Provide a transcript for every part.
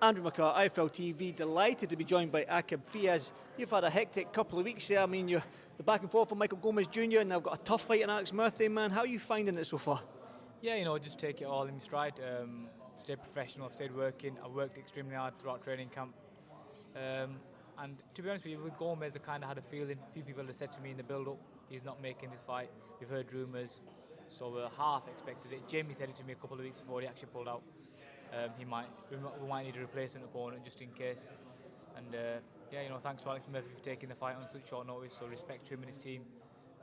Andrew McCart, IFLTV, delighted to be joined by Aqib Fiaz. You've had a hectic couple of weeks there. I mean, you're the back and forth from Michael Gomez Jr. and I've got a tough fight in Alex Murphy, man. How are you finding it so far? Yeah, just take it all in stride. Stay professional, I've stayed working. I've worked extremely hard throughout training camp. And to be honest with you, with Gomez, I kind of had a feeling. A few people have said to me in the build-up, he's not making this fight. We've heard rumours, so we're half expected it. Jamie said it to me a couple of weeks before he actually pulled out. We might need a replacement opponent just in case. And thanks to Alex Murphy for taking the fight on such short notice. So respect to him and his team.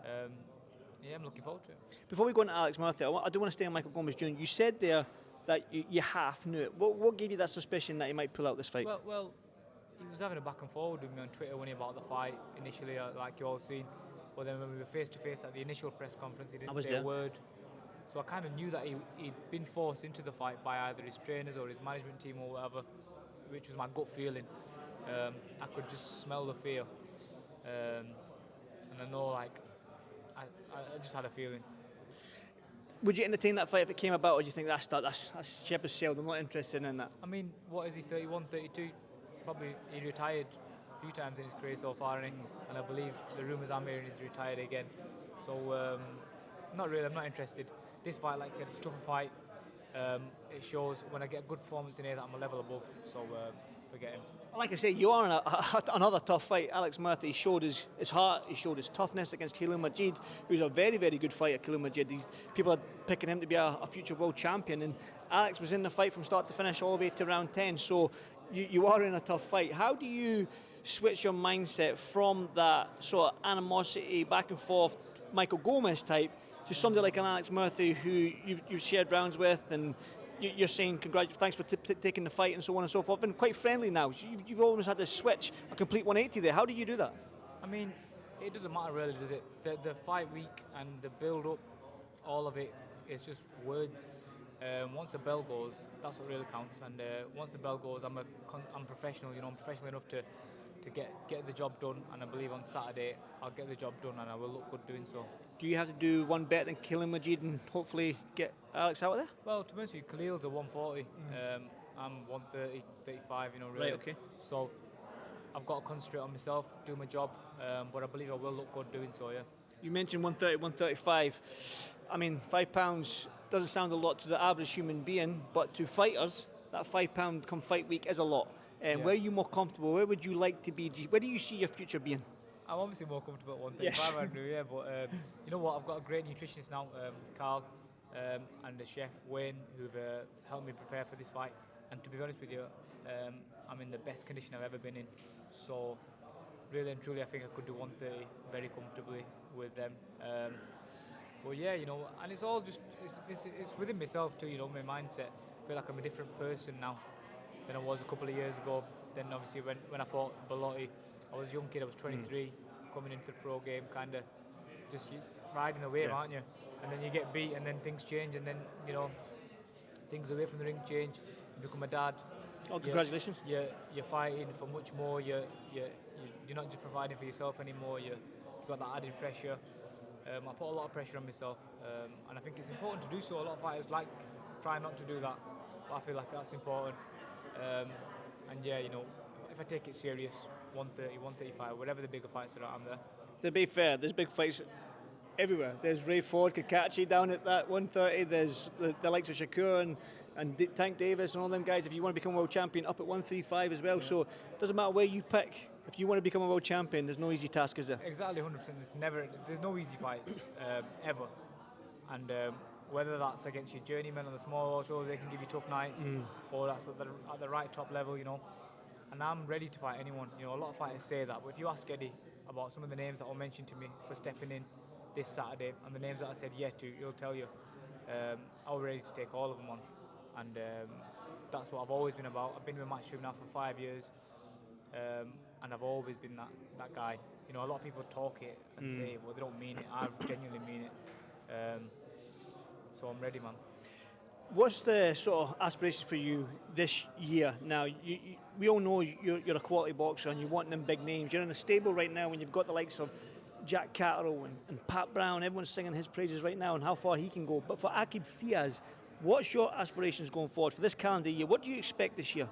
I'm looking forward to it. Before we go into Alex Murphy, I do want to stay on Michael Gomez Jr. You said there that you half knew it. What gave you that suspicion that he might pull out this fight? Well, he was having a back and forward with me on Twitter when he about the fight initially, like you all seen. But then when we were face to face at the initial press conference, he didn't say a word. So I kind of knew that he'd been forced into the fight by either his trainers or his management team or whatever, which was my gut feeling. I could just smell the fear, and I know, I just had a feeling. Would you entertain that fight if it came about, or do you think that's ship has sailed? I'm not interested in that. I mean, what is he? 31, 32? Probably he retired a few times in his career so far, and I believe the rumours I'm hearing he's retired again. So not really. I'm not interested. This fight, like I said, it's a tougher fight. It shows when I get a good performance in here that I'm a level above. So forget him. Like I say, you are in another tough fight. Alex Murphy showed his heart, he showed his toughness against Khalil Majid, who's a very, very good fighter. Khalil Majid, people are picking him to be a future world champion, and Alex was in the fight from start to finish all the way to round 10. So you are in a tough fight. How do you switch your mindset from that sort of animosity, back and forth, Michael Gomez type, to somebody like an Alex Murphy who you've shared rounds with, and you're saying thanks for taking the fight and so on and so forth, and quite friendly now? You've almost had this switch, a complete 180 there. How do you do that? I mean, it doesn't matter really, does it? The fight week and the build-up, all of it is just words. Once the bell goes, that's what really counts. And once the bell goes, I'm professional. I'm professional enough to get the job done, and I believe on Saturday I'll get the job done and I will look good doing so. Do you have to do one bet than Khalil Majid and hopefully get Alex out of there? Well, to be honest with you, Khalil's a 140. I'm 130, 35, really. Right, okay. So I've got to concentrate on myself, do my job, but I believe I will look good doing so, yeah. You mentioned 130, 135. I mean, £5 doesn't sound a lot to the average human being, but to fighters, that £5 come fight week is a lot. Where are you more comfortable? Where would you like to be? Where do you see your future being? I'm obviously more comfortable at 135, I do, yeah. But you know what? I've got a great nutritionist now, Carl, and the chef Wayne, who've helped me prepare for this fight. And to be honest with you, I'm in the best condition I've ever been in. So really and truly, I think I could do 130 very comfortably with them. But yeah, and it's all just it's within myself too. My mindset. I feel like I'm a different person now than I was a couple of years ago. Then obviously when I fought Bellotti, I was a young kid, I was 23, coming into the pro game, kind of just riding the wave, aren't you? And then you get beat, and then things change, and then things away from the ring change. You become a dad. Oh, congratulations! You're fighting for much more. You're not just providing for yourself anymore. You've got that added pressure. I put a lot of pressure on myself, and I think it's important to do so. A lot of fighters try not to do that, but I feel like that's important. And yeah, if I take it serious, 130, 135, whatever the bigger fights are, I'm there. To be fair, there's big fights everywhere. There's Ray Ford, Kakachi down at that 130. There's the likes of Shakur and Tank Davis and all them guys. If you want to become a world champion, up at 135 as well. Yeah. So it doesn't matter where you pick. If you want to become a world champion, there's no easy task, is there? Exactly, 100%. There's no easy fights ever. And whether that's against your journeymen on the small show, they can give you tough nights, or that's at the right top level, And I'm ready to fight anyone. A lot of fighters say that, but if you ask Eddie about some of the names that were mentioned to me for stepping in this Saturday, and the names that I said yeah to, he'll tell you, I was ready to take all of them on. And that's what I've always been about. I've been with Matchroom now for 5 years, and I've always been that guy. A lot of people talk it and say, well, they don't mean it. I genuinely mean it. So I'm ready, man. What's the sort of aspiration for you this year? Now, we all know you're a quality boxer and you want them big names. You're in a stable right now when you've got the likes of Jack Catterall and Pat Brown. Everyone's singing his praises right now and how far he can go. But for Aqib Fiaz, what's your aspirations going forward for this calendar year? What do you expect this year?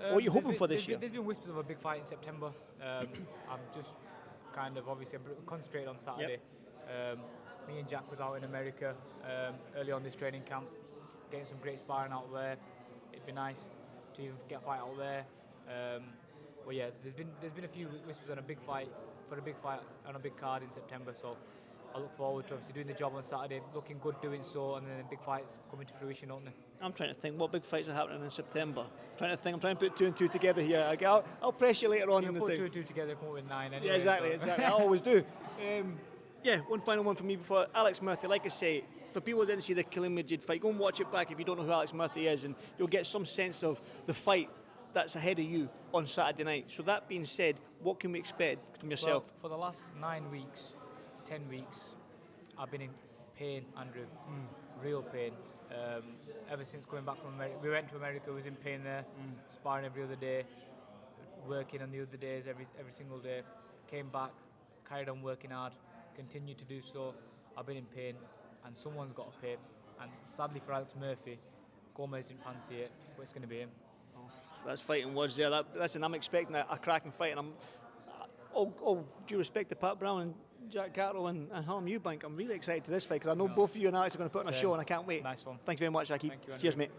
What are you hoping for this year? There's been whispers of a big fight in September. I'm just kind of obviously concentrated on Saturday. Me and Jack was out in America early on this training camp, getting some great sparring out there. It'd be nice to even get a fight out there. But yeah, there's been a few whispers on a big fight on a big card in September. So I look forward to obviously doing the job on Saturday, looking good doing so, and then the big fights coming to fruition, don't they? I'm trying to think what big fights are happening in September. I'm trying to put 2 and 2 together here. I'll press you later on in the thing. Put 2 and 2 together, come up with 9 anyway. Yeah, exactly. I always do. Yeah, one final one for me before Alex Murthy. Like I say, for people who didn't see the Khalil Majid fight, go and watch it back if you don't know who Alex Murthy is, and you'll get some sense of the fight that's ahead of you on Saturday night. So that being said, what can we expect from yourself? Well, for the last 9 weeks, 10 weeks, I've been in pain, Andrew. Real pain. Ever since coming back from America, we went to America, was in pain there, sparring every other day, working on the other days, every single day. Came back, carried on working hard, continued to do so. I've been in pain, and someone's got to pay. And sadly for Alex Murphy, Gomez didn't fancy it, but it's going to be him. That's fighting words there. Listen, I'm expecting a cracking fight, and I'm all due respect to Pat Brown and Jack Carroll and Harlem Eubank, I'm really excited to this fight because I know both of you and Alex are going to put on a show, and I can't wait. Nice one. Thank you very much, Aqib. Thank you, Andrew. Cheers, mate.